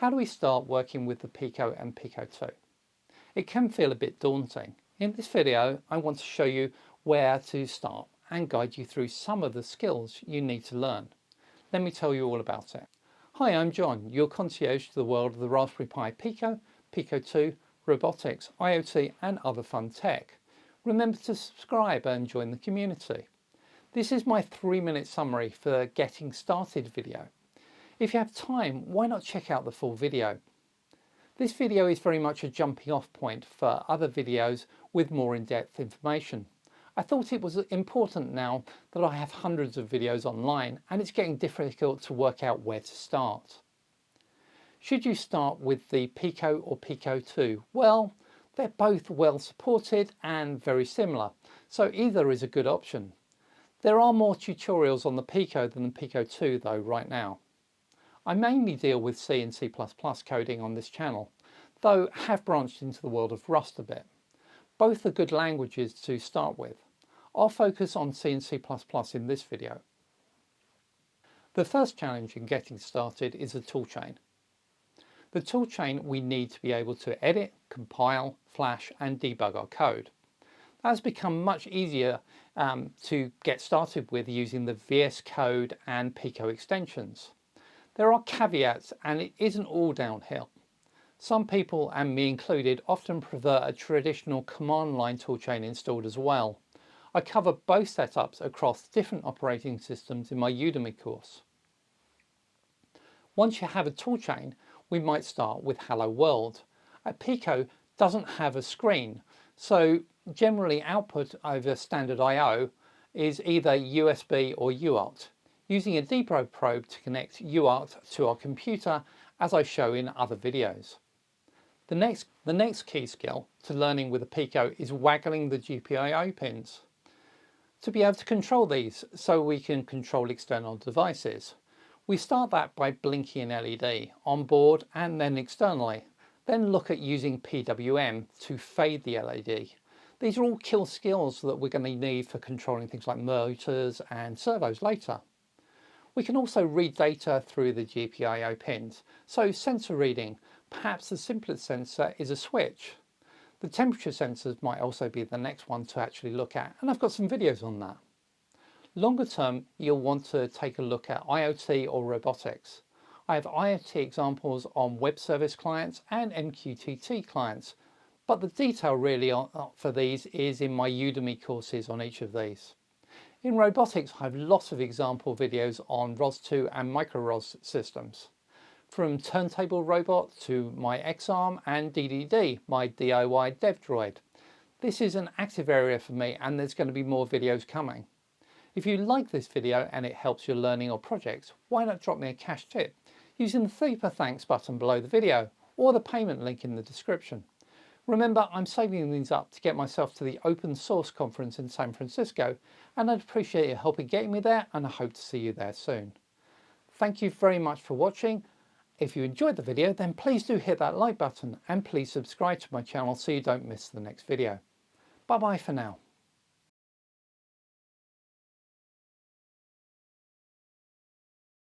How do we start working with the Pico and Pico 2? It can feel a bit daunting. In this video, I want to show you where to start and guide you through some of the skills you need to learn. Let me tell you all about it. Hi, I'm John, your concierge to the world of the Raspberry Pi Pico, Pico 2, robotics, IoT and other fun tech. Remember to subscribe and join the community. This is my 3-minute summary for getting started video. If you have time, why not check out the full video? This video is very much a jumping off point for other videos with more in-depth information. I thought it was important now that I have hundreds of videos online and it's getting difficult to work out where to start. Should you start with the Pico or Pico 2? Well, they're both well supported and very similar, so either is a good option. There are more tutorials on the Pico than the Pico 2 though right now. I mainly deal with C and C++ coding on this channel, though have branched into the world of Rust a bit. Both are good languages to start with. I'll focus on C and C++ in this video. The first challenge in getting started is the toolchain. The toolchain we need to be able to edit, compile, flash and debug our code. That has become much easier to get started with using the VS Code and Pico extensions. There are caveats and it isn't all downhill. Some people, and me included, often prefer a traditional command line toolchain installed as well. I cover both setups across different operating systems in my Udemy course. Once you have a toolchain, we might start with Hello World. A Pico doesn't have a screen, so generally output over standard I/O is either USB or UART, using a debug probe to connect UART to our computer, as I show in other videos. The next key skill to learning with a Pico is waggling the GPIO pins. To be able to control these so we can control external devices, we start that by blinking an LED on board and then externally, then look at using PWM to fade the LED. These are all key skills that we're going to need for controlling things like motors and servos later. We can also read data through the GPIO pins, so sensor reading, perhaps the simplest sensor is a switch. The temperature sensors might also be the next one to actually look at, and I've got some videos on that. Longer term, you'll want to take a look at IoT or robotics. I have IoT examples on web service clients and MQTT clients, but the detail really for these is in my Udemy courses on each of these. In robotics, I have lots of example videos on ROS2 and micro-ROS systems. From turntable robot to my X-arm and DDD, my DIY dev droid. This is an active area for me and there's going to be more videos coming. If you like this video and it helps your learning or projects, why not drop me a cash tip using the Super Thanks button below the video or the payment link in the description. Remember, I'm saving these up to get myself to the Open Source Conference in San Francisco, and I'd appreciate your help in getting me there, and I hope to see you there soon. Thank you very much for watching. If you enjoyed the video, then please do hit that like button and please subscribe to my channel so you don't miss the next video. Bye bye for now.